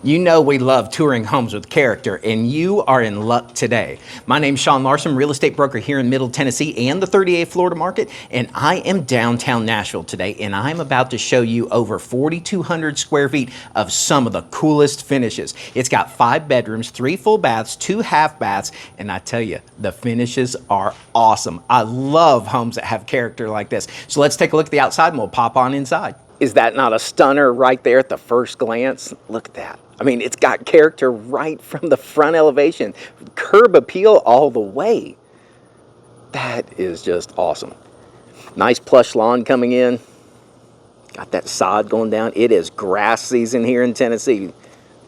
You know we love touring homes with character, and you are in luck today. My name's Sean Larson, real estate broker here in Middle Tennessee and the 38th Florida market, and I am downtown Nashville today, and I'm about to show you over 4,200 square feet of some of the coolest finishes. It's got 5 bedrooms, 3 full baths, 2 half baths, and I tell you, the finishes are awesome. I love homes that have character like this. So let's take a look at the outside and we'll pop on inside. Is that not a stunner right there at the first glance? Look at that. I mean, it's got character right from the front elevation. Curb appeal all the way. That is just awesome. Nice plush lawn coming in. Got that sod going down. It is grass season here in Tennessee.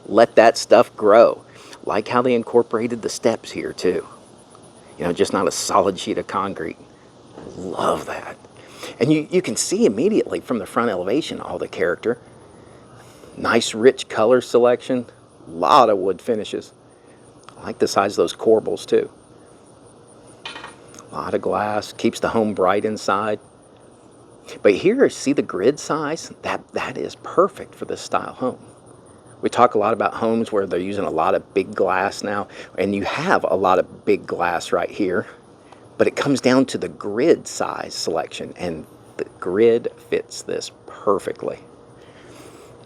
Let that stuff grow. Like how they incorporated the steps here too. You know, just not a solid sheet of concrete. Love that. And you can see immediately from the front elevation all the character. Nice rich color selection. A lot of wood finishes. I like the size of those corbels too. A lot of glass. Keeps the home bright inside. But here, see the grid size? That is perfect for this style home. We talk a lot about homes where they're using a lot of big glass now. And you have a lot of big glass right here. But it comes down to the grid size selection, and the grid fits this perfectly.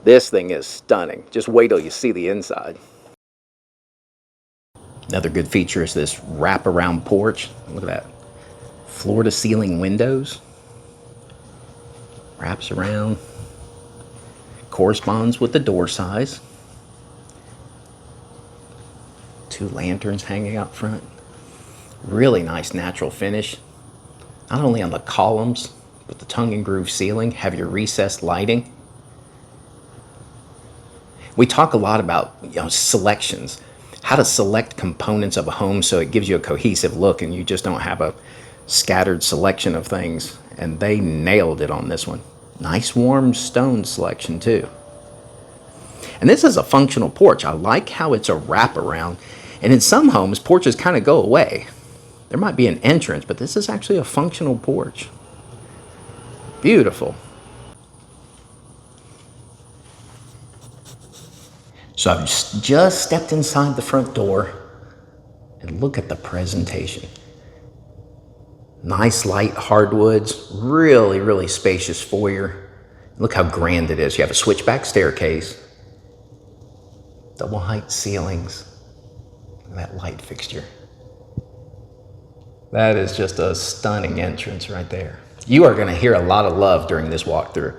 This thing is stunning. Just wait till you see the inside. Another good feature is this wraparound porch. Look at that. Floor to ceiling windows. Wraps around. Corresponds with the door size. 2 lanterns hanging out front. Really nice natural finish, not only on the columns, but the tongue and groove ceiling. Have your recessed lighting. We talk a lot about selections, how to select components of a home so it gives you a cohesive look and you just don't have a scattered selection of things. And they nailed it on this one. Nice warm stone selection too. And this is a functional porch. I like how it's a wraparound. And in some homes, porches kind of go away. There might be an entrance, but this is actually a functional porch. Beautiful. So I've just stepped inside the front door and look at the presentation. Nice light hardwoods, really, really spacious foyer. Look how grand it is. You have a switchback staircase, double height ceilings, and that light fixture. That is just a stunning entrance right there. You are going to hear a lot of love during this walkthrough.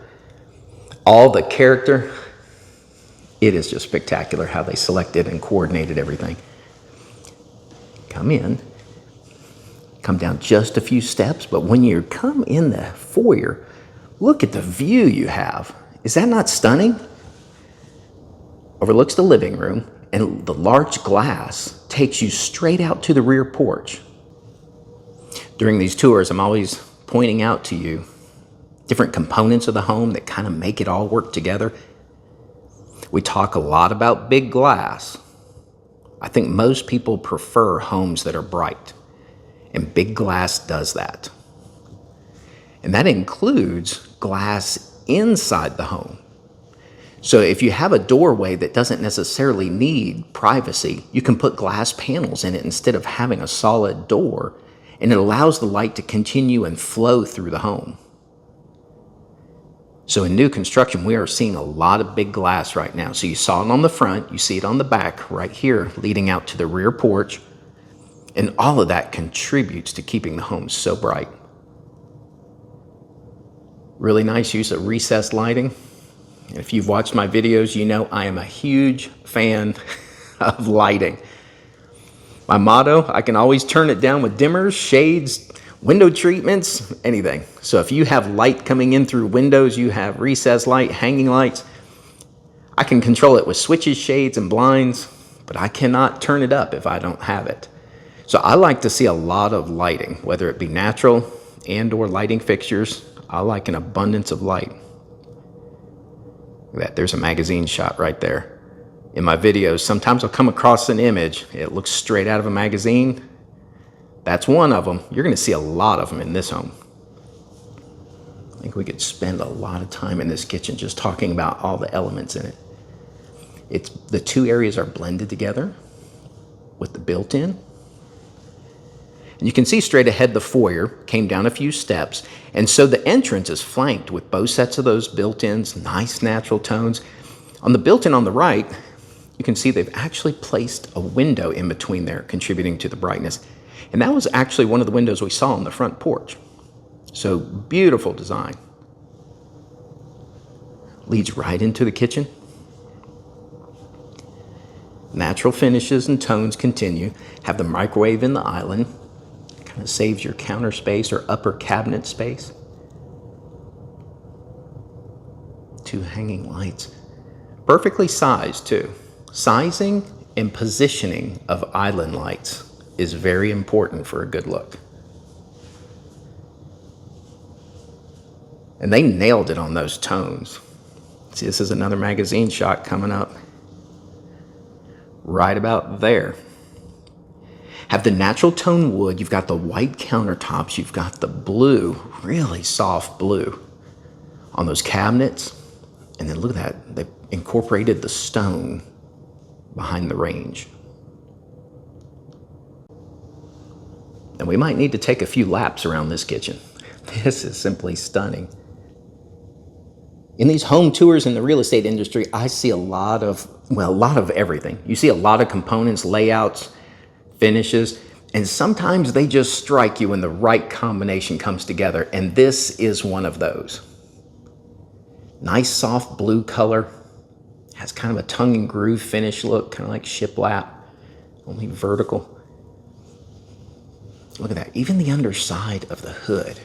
All the character, it is just spectacular how they selected and coordinated everything. Come in, come down just a few steps, but when you come in the foyer, look at the view you have. Is that not stunning? Overlooks the living room, and the large glass takes you straight out to the rear porch. During these tours, I'm always pointing out to you different components of the home that kind of make it all work together. We talk a lot about big glass. I think most people prefer homes that are bright, and big glass does that. And that includes glass inside the home. So if you have a doorway that doesn't necessarily need privacy, you can put glass panels in it instead of having a solid door, and it allows the light to continue and flow through the home. So in new construction, we are seeing a lot of big glass right now. So you saw it on the front, you see it on the back right here, leading out to the rear porch. And all of that contributes to keeping the home so bright. Really nice use of recessed lighting. And if you've watched my videos, you know I am a huge fan of lighting. My motto, I can always turn it down with dimmers, shades, window treatments, anything. So if you have light coming in through windows, you have recessed light, hanging lights, I can control it with switches, shades, and blinds, but I cannot turn it up if I don't have it. So I like to see a lot of lighting, whether it be natural and or lighting fixtures. I like an abundance of light. Look at that, there's a magazine shot right there. In my videos, sometimes I'll come across an image, it looks straight out of a magazine. That's one of them. You're going to see a lot of them in this home. I think we could spend a lot of time in this kitchen just talking about all the elements in it. The two areas are blended together with the built-in. And you can see straight ahead the foyer came down a few steps, and so the entrance is flanked with both sets of those built-ins, nice natural tones. On the built-in on the right, you can see they've actually placed a window in between there, contributing to the brightness. And that was actually one of the windows we saw on the front porch. So beautiful design. Leads right into the kitchen. Natural finishes and tones continue. Have the microwave in the island. Kind of saves your counter space or upper cabinet space. Two hanging lights. Perfectly sized too. Sizing and positioning of island lights is very important for a good look. And they nailed it on those tones. See, this is another magazine shot coming up. Right about there. Have the natural tone wood, you've got the white countertops, you've got the blue, really soft blue on those cabinets. And then look at that, they incorporated the stone behind the range. And we might need to take a few laps around this kitchen. This is simply stunning. In these home tours in the real estate industry, I see a lot of everything. You see a lot of components, layouts, finishes, and sometimes they just strike you when the right combination comes together, and this is one of those. Nice soft blue color, has kind of a tongue and groove finish look, kind of like shiplap, only vertical. Look at that, even the underside of the hood.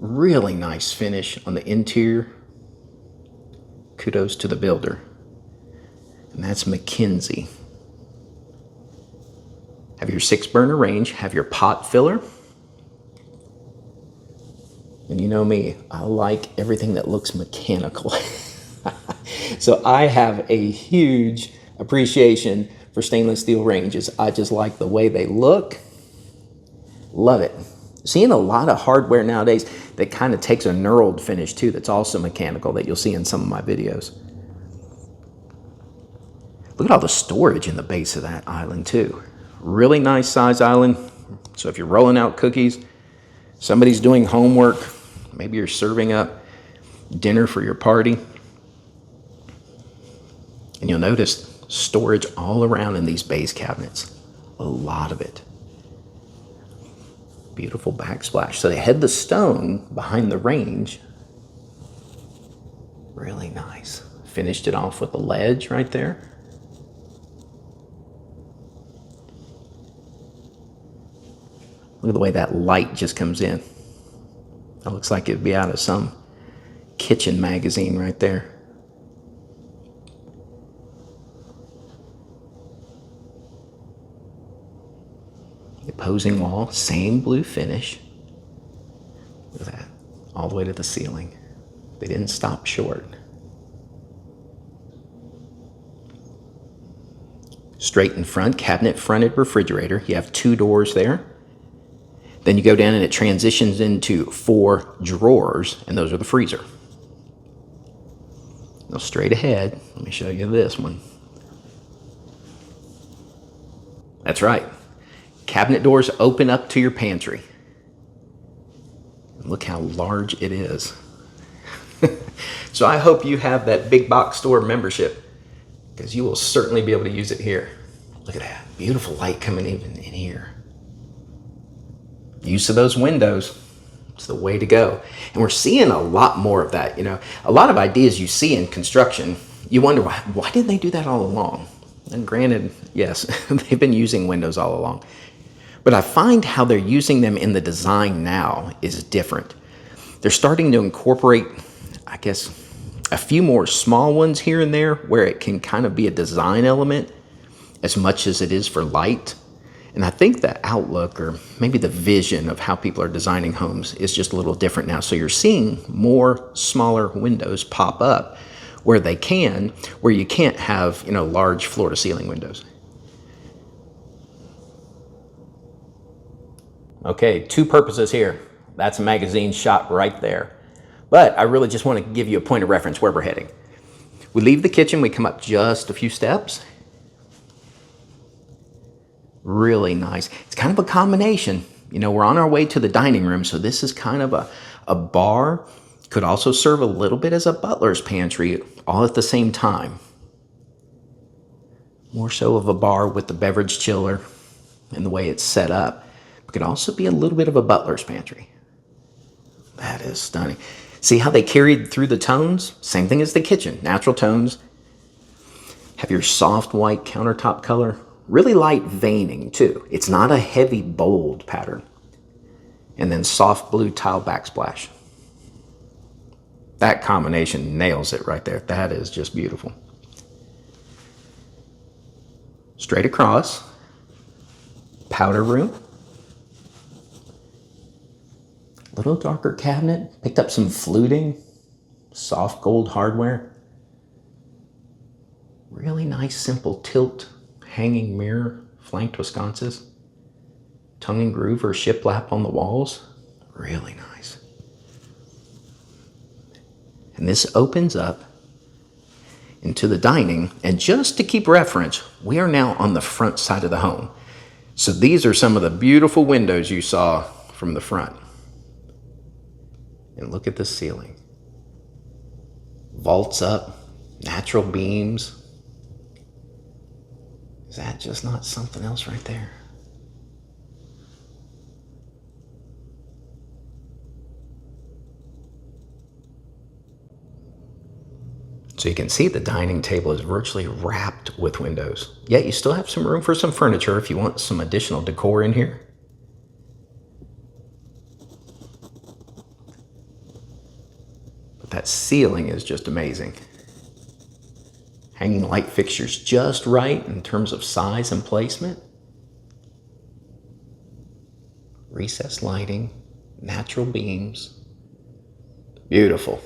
Really nice finish on the interior. Kudos to the builder. And that's McKinsey. Have your 6-burner range, have your pot filler. And you know me, I like everything that looks mechanical. So I have a huge appreciation for stainless steel ranges. I just like the way they look. Love it. Seeing a lot of hardware nowadays that kind of takes a knurled finish too, that's also mechanical, that you'll see in some of my videos. Look at all the storage in the base of that island too. Really nice size island. So if you're rolling out cookies, somebody's doing homework, maybe you're serving up dinner for your party, and you'll notice storage all around in these base cabinets. A lot of it. Beautiful backsplash. So they had the stone behind the range. Really nice. Finished it off with a ledge right there. Look at the way that light just comes in. That looks like it'd be out of some kitchen magazine right there. The opposing wall, same blue finish. Look at that, all the way to the ceiling. They didn't stop short. Straight in front, cabinet fronted refrigerator. You have 2 doors there. Then you go down and it transitions into 4 drawers, and those are the freezer. Now straight ahead, let me show you this one. That's right. Cabinet doors open up to your pantry. Look how large it is. So I hope you have that big box store membership, because you will certainly be able to use it here. Look at that, beautiful light coming even in here. Use of those windows, it's the way to go. And we're seeing a lot more of that. You know, a lot of ideas you see in construction, you wonder why didn't they do that all along? And granted, yes, they've been using windows all along. But I find how they're using them in the design now is different. They're starting to incorporate, I guess, a few more small ones here and there where it can kind of be a design element as much as it is for light. And I think the outlook, or maybe the vision of how people are designing homes, is just a little different now. So you're seeing more smaller windows pop up where they can, where you can't have, large floor-to-ceiling windows. Okay, 2 purposes here. That's a magazine shot right there. But I really just want to give you a point of reference where we're heading. We leave the kitchen, we come up just a few steps. Really nice. It's kind of a combination. You know, we're on our way to the dining room, so this is kind of a bar. Could also serve a little bit as a butler's pantry, all at the same time. More so of a bar with the beverage chiller and the way it's set up. It could also be a little bit of a butler's pantry. That is stunning. See how they carried through the tones? Same thing as the kitchen, natural tones. Have your soft white countertop color. Really light veining too. It's not a heavy, bold pattern. And then soft blue tile backsplash. That combination nails it right there. That is just beautiful. Straight across, powder room. Little darker cabinet. Picked up some fluting, soft gold hardware. Really nice, simple tilt, hanging mirror, flanked with sconces. Tongue and groove or shiplap on the walls. Really nice. And this opens up into the dining. And just to keep reference, we are now on the front side of the home. So these are some of the beautiful windows you saw from the front. And look at the ceiling. Vaults up, natural beams. Is that just not something else right there? So you can see the dining table is virtually wrapped with windows. Yet you still have some room for some furniture if you want some additional decor in here. But that ceiling is just amazing. Hanging light fixtures just right in terms of size and placement. Recessed lighting, natural beams. Beautiful.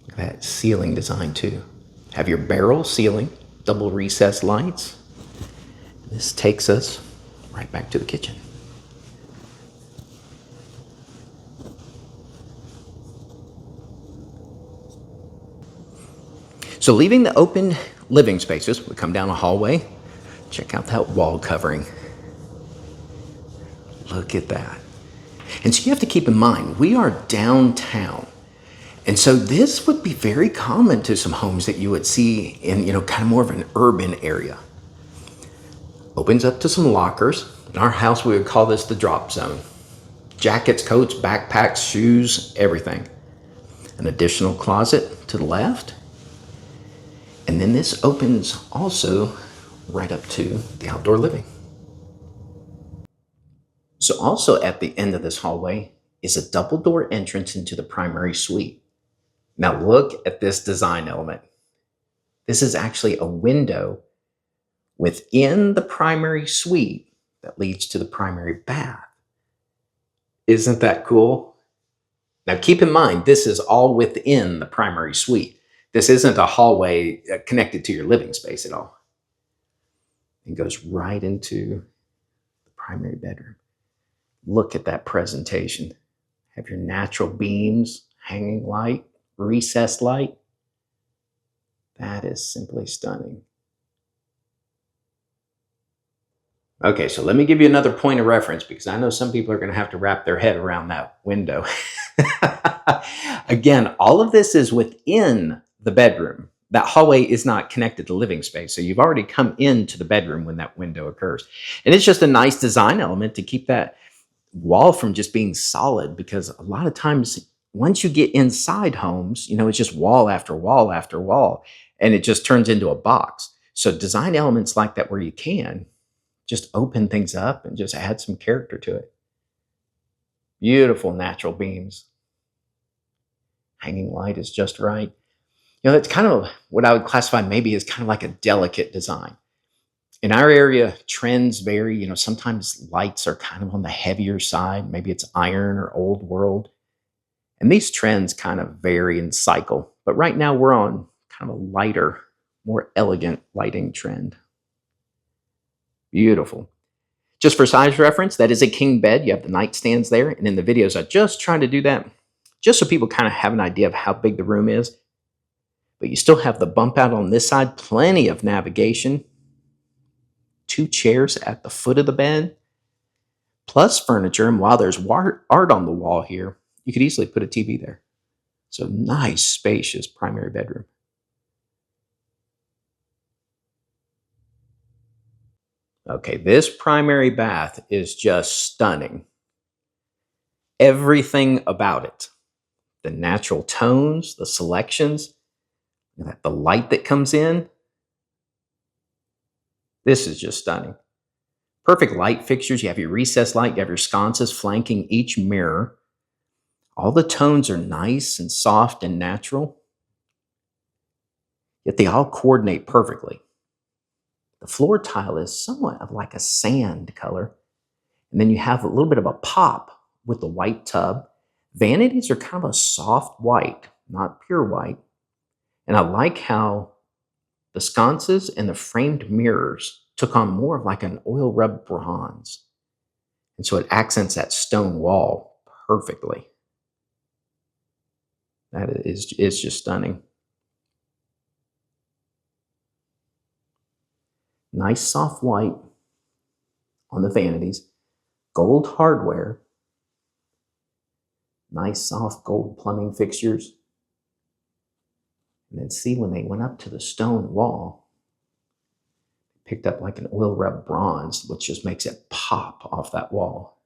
Look at that ceiling design too. Have your barrel ceiling, double recessed lights. This takes us right back to the kitchen. So leaving the open living spaces, we come down a hallway. Check out that wall covering. Look at that. And so you have to keep in mind, we are downtown. And so this would be very common to some homes that you would see in, kind of more of an urban area. Opens up to some lockers. In our house, we would call this the drop zone. Jackets, coats, backpacks, shoes, everything. An additional closet to the left. And then this opens also right up to the outdoor living. So also at the end of this hallway is a double door entrance into the primary suite. Now look at this design element. This is actually a window within the primary suite that leads to the primary bath. Isn't that cool? Now keep in mind, this is all within the primary suite. This isn't a hallway connected to your living space at all. It goes right into the primary bedroom. Look at that presentation. Have your natural beams, hanging light, recessed light. That is simply stunning. Okay, so let me give you another point of reference because I know some people are going to have to wrap their head around that window. Again, all of this is within the bedroom. That hallway is not connected to living space. So you've already come into the bedroom when that window occurs. And it's just a nice design element to keep that wall from just being solid, because a lot of times once you get inside homes, it's just wall after wall after wall, and it just turns into a box. So design elements like that where you can just open things up and just add some character to it. Beautiful natural beams. Hanging light is just right. It's kind of what I would classify maybe as kind of like a delicate design. In our area, trends vary. Sometimes lights are kind of on the heavier side. Maybe it's iron or old world. And these trends kind of vary and cycle. But right now we're on kind of a lighter, more elegant lighting trend. Beautiful. Just for size reference, that is a king bed. You have the nightstands there. And in the videos, I just tried to do that just so people kind of have an idea of how big the room is. But you still have the bump out on this side, plenty of navigation, 2 chairs at the foot of the bed, plus furniture. And while there's art on the wall here, you could easily put a TV there. So nice, spacious primary bedroom. Okay, this primary bath is just stunning. Everything about it, the natural tones, the selections, the light that comes in, this is just stunning. Perfect light fixtures. You have your recessed light, you have your sconces flanking each mirror. All the tones are nice and soft and natural, yet they all coordinate perfectly. The floor tile is somewhat of like a sand color, and then you have a little bit of a pop with the white tub. Vanities are kind of a soft white, not pure white. And I like how the sconces and the framed mirrors took on more of like an oil rub bronze. And so it accents that stone wall perfectly. That is just stunning. Nice soft white on the vanities. Gold hardware. Nice soft gold plumbing fixtures. And then see when they went up to the stone wall, picked up like an oil rub bronze, which just makes it pop off that wall.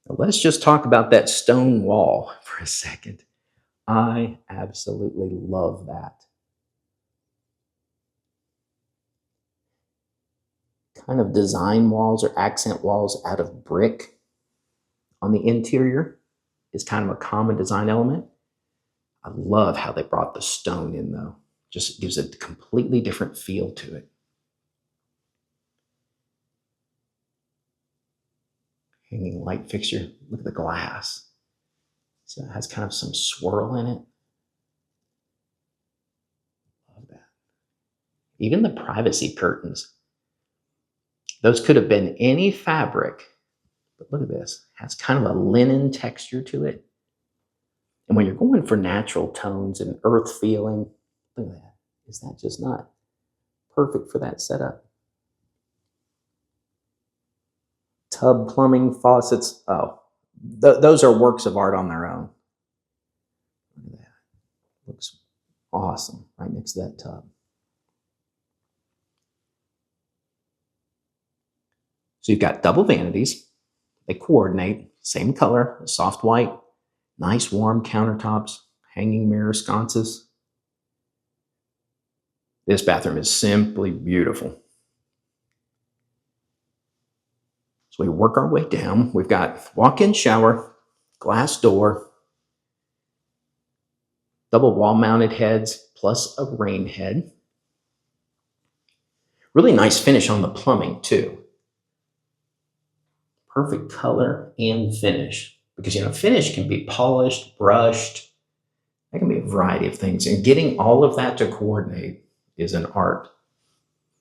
Now let's just talk about that stone wall for a second. I absolutely love that. Kind of design walls or accent walls out of brick on the interior is kind of a common design element. I love how they brought the stone in though. Just gives a completely different feel to it. Hanging light fixture, look at the glass. So it has kind of some swirl in it. Love that. Even the privacy curtains. Those could have been any fabric, but look at this. It has kind of a linen texture to it. And when you're going for natural tones and earth feeling, look at that. Is that just not perfect for that setup? Tub plumbing, faucets. Oh, those are works of art on their own. Look at that. Looks awesome right next to that tub. So you've got double vanities. They coordinate, same color, soft white, nice warm countertops, hanging mirror sconces. This bathroom is simply beautiful. So we work our way down. We've got walk-in shower, glass door, double wall-mounted heads, plus a rain head. Really nice finish on the plumbing too. Perfect color and finish. Because, finish can be polished, brushed. That can be a variety of things. And getting all of that to coordinate is an art.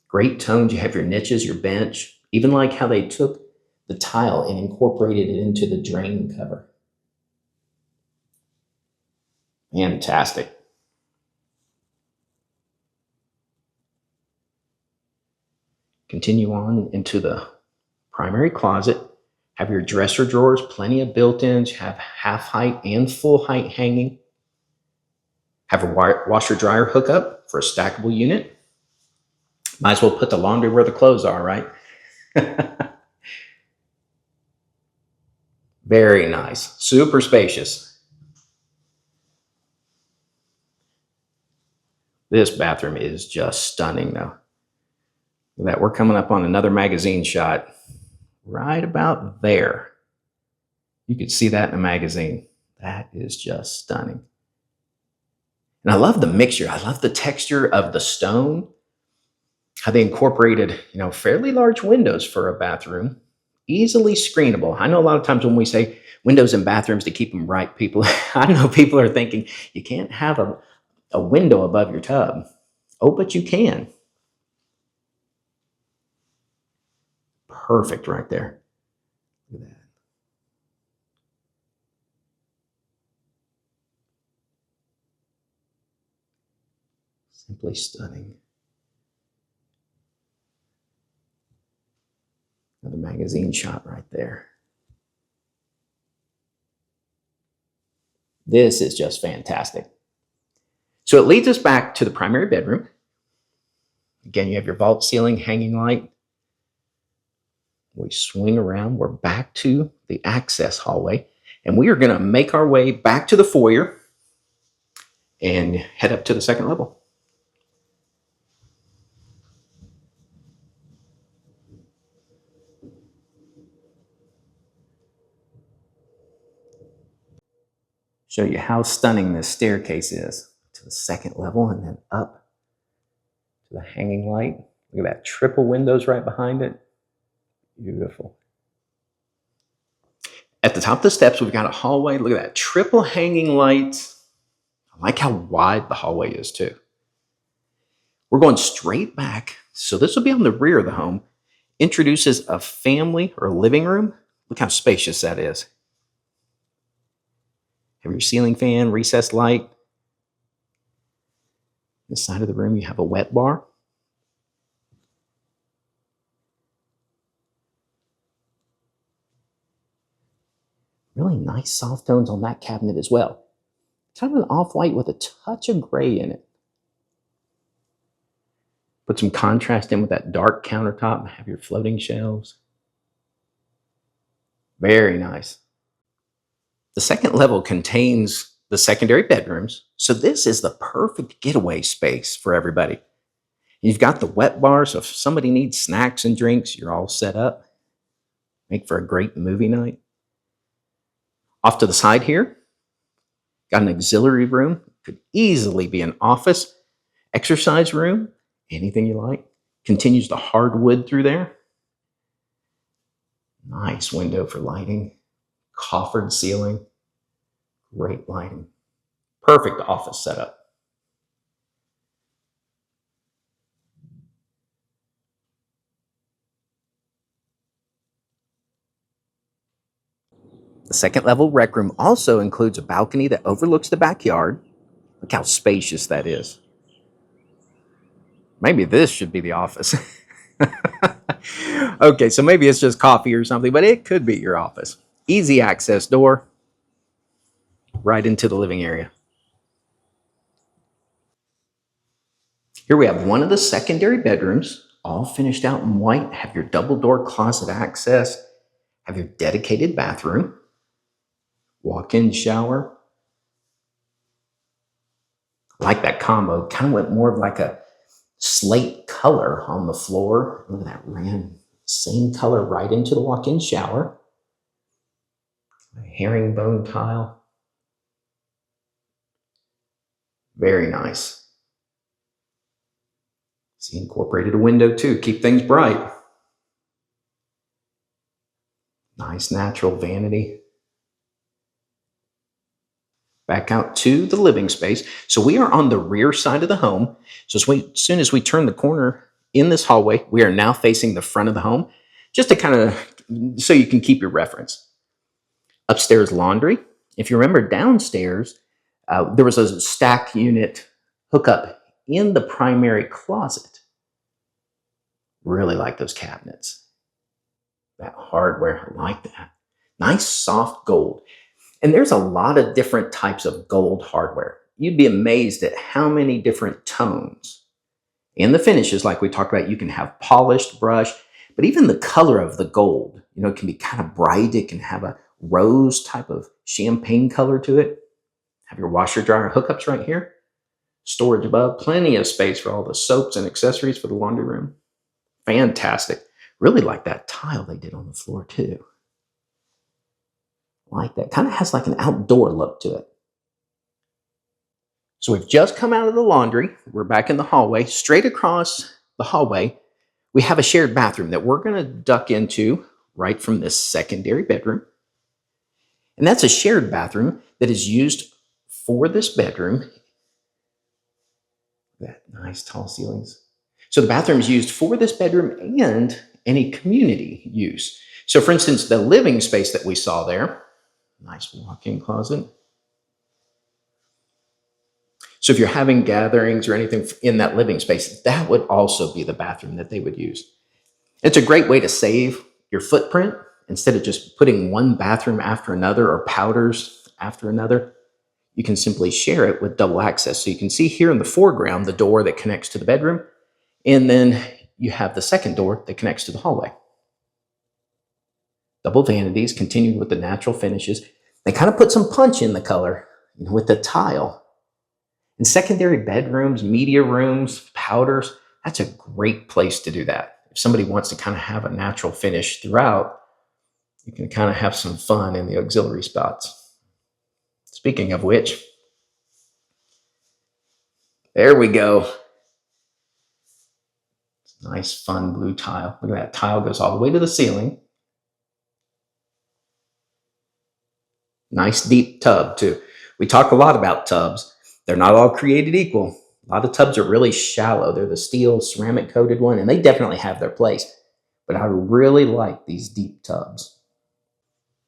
Great tones. You have your niches, your bench. Even like how they took the tile and incorporated it into the drain cover. Fantastic. Continue on into the primary closet. Have your dresser drawers, plenty of built-ins. You have half height and full height hanging. Have a washer dryer hookup for a stackable unit. Might as well put the laundry where the clothes are, right? Very nice, super spacious. This bathroom is just stunning though. Look at that, we're coming up on another magazine shot. Right about there. You could see that in a magazine. That is just stunning. And I love the mixture. I love the texture of the stone. How they incorporated, fairly large windows for a bathroom. Easily screenable. I know a lot of times when we say windows in bathrooms to keep them bright, I know people are thinking you can't have a window above your tub. Oh, but you can. Perfect right there. Look at that. Simply stunning. Another magazine shot right there. This is just fantastic. So it leads us back to the primary bedroom. Again, you have your vault ceiling, hanging light. We swing around. We're back to the access hallway. And we are going to make our way back to the foyer and head up to the second level. Show you how stunning this staircase is to the second level and then up to the hanging light. Look at that, triple windows right behind it. Beautiful. At the top of the steps, we've got a hallway. Look at that, triple hanging lights. I like how wide the hallway is too. We're going straight back. So this will be on the rear of the home. Introduces a family or living room. Look how spacious that is. Have your ceiling fan, recessed light. The side of the room, you have a wet bar. Really nice soft tones on that cabinet as well. Kind of an off-white with a touch of gray in it. Put some contrast in with that dark countertop. Have your floating shelves. Very nice. The second level contains the secondary bedrooms. So this is the perfect getaway space for everybody. You've got the wet bar, so if somebody needs snacks and drinks, you're all set up. Make for a great movie night. Off to the side here, got an auxiliary room. Could easily be an office, exercise room, anything you like. Continues the hardwood through there. Nice window for lighting. Coffered ceiling. Great lighting. Perfect office setup. The second level rec room also includes a balcony that overlooks the backyard. Look how spacious that is. Maybe this should be the office. Okay, so maybe it's just coffee or something, but it could be your office. Easy access door right into the living area. Here we have one of the secondary bedrooms, all finished out in white. Have your double door closet access. Have your dedicated bathroom. Walk-in shower. I like that combo. Kind of went more of like a slate color on the floor. Look at that, ran same color right into the walk-in shower. A herringbone tile. Very nice. See, incorporated a window too. Keep things bright. Nice natural vanity. Back out to the living space. So we are on the rear side of the home. So as soon as we turn the corner in this hallway, we are now facing the front of the home, just to kind of, so you can keep your reference. Upstairs laundry. If you remember downstairs, there was a stack unit hookup in the primary closet. Really like those cabinets. That hardware, I like that. Nice soft gold. And there's a lot of different types of gold hardware. You'd be amazed at how many different tones. In the finishes, like we talked about, you can have polished, brushed, but even the color of the gold, it can be kind of bright. It can have a rose type of champagne color to it. Have your washer dryer hookups right here. Storage above, plenty of space for all the soaps and accessories for the laundry room. Fantastic. Really like that tile they did on the floor too. Like that. Kind of has like an outdoor look to it. So we've just come out of the laundry. We're back in the hallway. Straight across the hallway, we have a shared bathroom that we're going to duck into right from this secondary bedroom. And that's a shared bathroom that is used for this bedroom. That nice tall ceilings. So the bathroom is used for this bedroom and any community use. So for instance, the living space that we saw there, nice walk-in closet. So if you're having gatherings or anything in that living space, that would also be the bathroom that they would use. It's a great way to save your footprint instead of just putting one bathroom after another or powders after another. You can simply share it with double access. So you can see here in the foreground the door that connects to the bedroom, and then you have the second door that connects to the hallway. Double vanities, continued with the natural finishes. They kind of put some punch in the color with the tile. In secondary bedrooms, media rooms, powders, that's a great place to do that. If somebody wants to kind of have a natural finish throughout, you can kind of have some fun in the auxiliary spots. Speaking of which, there we go. Nice, fun blue tile. Look at that. Tile goes all the way to the ceiling. Nice deep tub too. We talk a lot about tubs. They're not all created equal. A lot of tubs are really shallow. They're the steel ceramic coated one, and they definitely have their place. But I really like these deep tubs.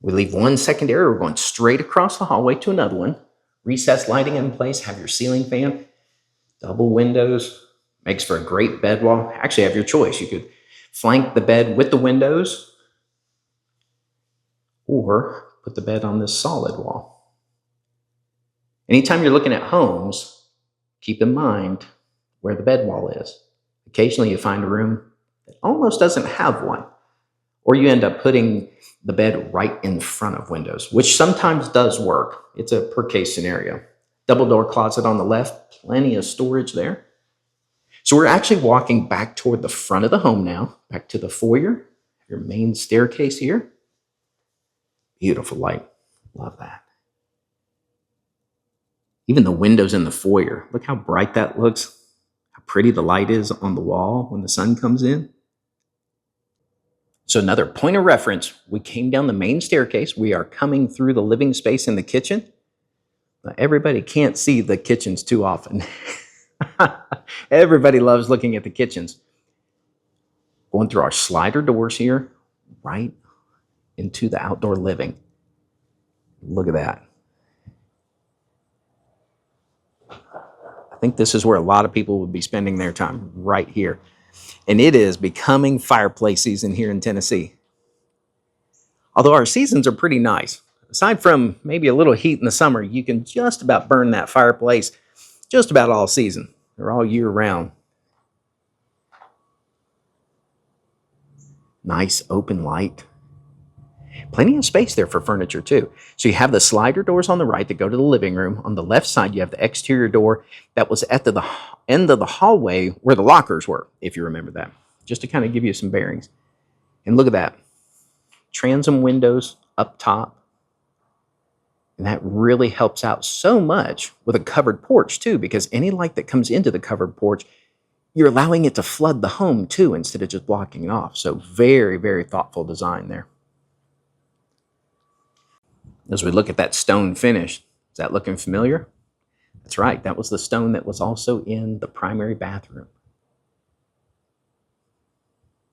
We leave one secondary. We're going straight across the hallway to another one. Recessed lighting in place. Have your ceiling fan. Double windows. Makes for a great bed wall. Actually, have your choice. You could flank the bed with the windows or put the bed on this solid wall. Anytime you're looking at homes, keep in mind where the bed wall is. Occasionally you find a room that almost doesn't have one, or you end up putting the bed right in front of windows, which sometimes does work. It's a per case scenario. Double door closet on the left, plenty of storage there. So we're actually walking back toward the front of the home now, back to the foyer, your main staircase here. Beautiful light. Love that. Even the windows in the foyer. Look how bright that looks. How pretty the light is on the wall when the sun comes in. So another point of reference, we came down the main staircase. We are coming through the living space in the kitchen. Now, everybody can't see the kitchens too often. Everybody loves looking at the kitchens. Going through our slider doors here, right into the outdoor living. Look at that. I think this is where a lot of people would be spending their time, right here. And it is becoming fireplace season here in Tennessee. Although our seasons are pretty nice. Aside from maybe a little heat in the summer, you can just about burn that fireplace just about all season. They're all year round. Nice open light. Plenty of space there for furniture too. So you have the slider doors on the right that go to the living room. On the left side, you have the exterior door that was at the end of the hallway where the lockers were, if you remember that, just to kind of give you some bearings. And look at that. Transom windows up top. And that really helps out so much with a covered porch too, because any light that comes into the covered porch, you're allowing it to flood the home too, instead of just blocking it off. So very, very thoughtful design there. As we look at that stone finish, is that looking familiar? That's right. That was the stone that was also in the primary bathroom.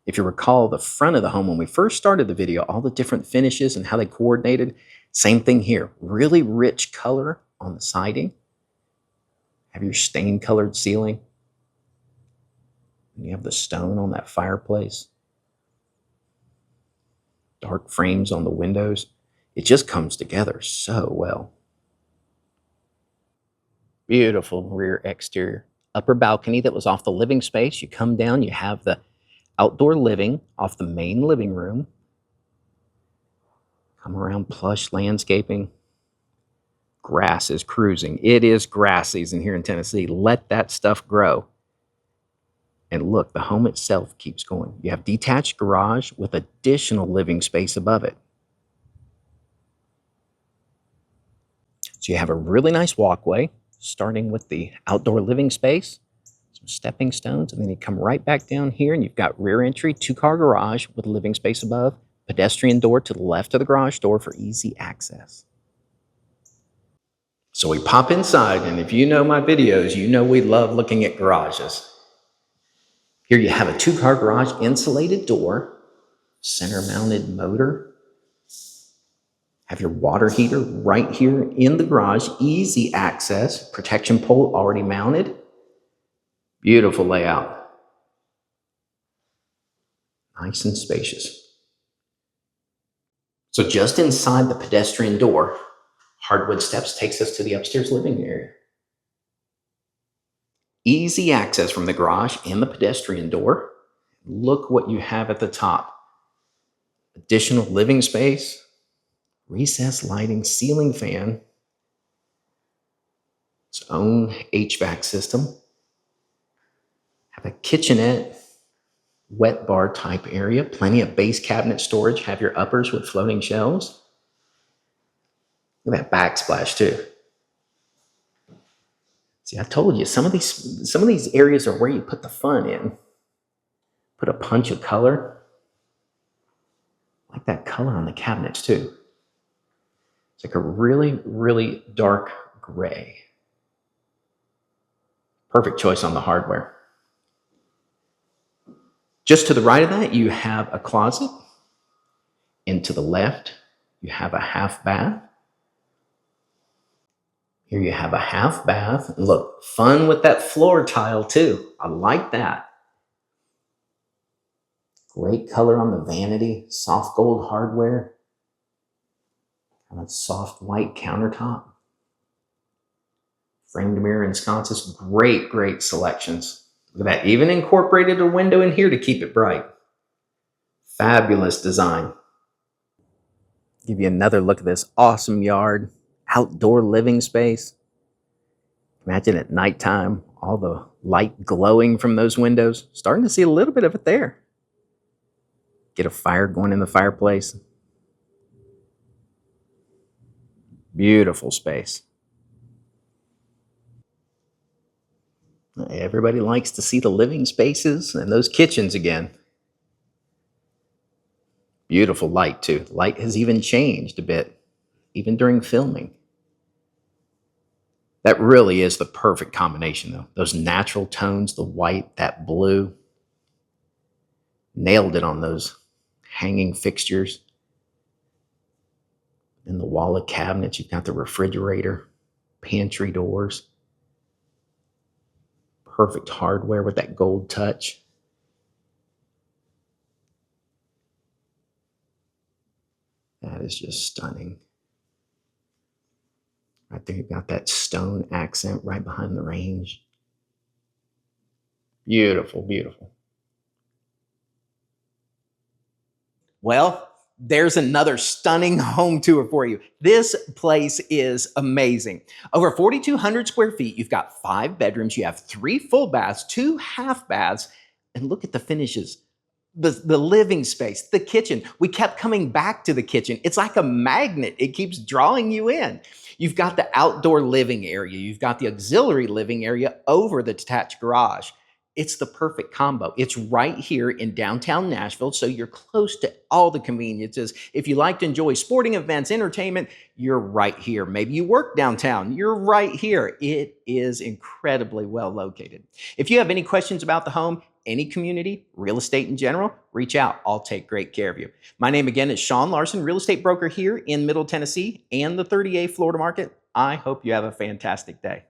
If you recall the front of the home, when we first started the video, all the different finishes and how they coordinated, same thing here. Really rich color on the siding. Have your stain colored ceiling. And you have the stone on that fireplace. Dark frames on the windows. It just comes together so well. Beautiful rear exterior. Upper balcony that was off the living space. You come down, you have the outdoor living off the main living room. Come around, plush landscaping. Grass is cruising. It is grass season here in Tennessee. Let that stuff grow. And look, the home itself keeps going. You have detached garage with additional living space above it. So you have a really nice walkway, starting with the outdoor living space, some stepping stones, and then you come right back down here and you've got rear entry, 2-car garage with living space above, pedestrian door to the left of the garage door for easy access. So we pop inside, and if you know my videos, you know we love looking at garages. Here you have a 2-car garage, insulated door, center mounted motor. Have your water heater right here in the garage, easy access, protection pole already mounted. Beautiful layout. Nice and spacious. So just inside the pedestrian door, hardwood steps takes us to the upstairs living area. Easy access from the garage and the pedestrian door. Look what you have at the top. Additional living space, recessed lighting, ceiling fan, its own HVAC system. Have a kitchenette, wet bar type area, plenty of base cabinet storage. Have your uppers with floating shelves. Look at that backsplash too. See, I told you some of these areas are where you put the fun in. Put a punch of color. I like that color on the cabinets too. It's like a really, really dark gray. Perfect choice on the hardware. Just to the right of that, you have a closet. And to the left, you have a half bath. Here you have a half bath. Look, fun with that floor tile too. I like that. Great color on the vanity, soft gold hardware. Kind of soft white countertop. Framed mirror and sconces, great, great selections. Look at that, even incorporated a window in here to keep it bright. Fabulous design. Give you another look at this awesome yard. Outdoor living space. Imagine at nighttime, all the light glowing from those windows. Starting to see a little bit of it there. Get a fire going in the fireplace. Beautiful space. Everybody likes to see the living spaces and those kitchens again. Beautiful light too. Light has even changed a bit, even during filming. That really is the perfect combination though. Those natural tones, the white, that blue. Nailed it on those hanging fixtures. In the wall of cabinets, you've got the refrigerator, pantry doors. Perfect hardware with that gold touch. That is just stunning. Right there, you've got that stone accent right behind the range. Beautiful, beautiful. Well, there's another stunning home tour for you. This place is amazing. Over 4,200 square feet, you've got 5 bedrooms, you have 3 full baths, 2 half baths, and look at the finishes. The living space, the kitchen. We kept coming back to the kitchen. It's like a magnet. It keeps drawing you in. You've got the outdoor living area. You've got the auxiliary living area over the detached garage. It's the perfect combo. It's right here in downtown Nashville, so you're close to all the conveniences. If you like to enjoy sporting events, entertainment, you're right here. Maybe you work downtown, you're right here. It is incredibly well located. If you have any questions about the home, any community, real estate in general, reach out. I'll take great care of you. My name again is Sean Larson, real estate broker here in Middle Tennessee and the 30A Florida market. I hope you have a fantastic day.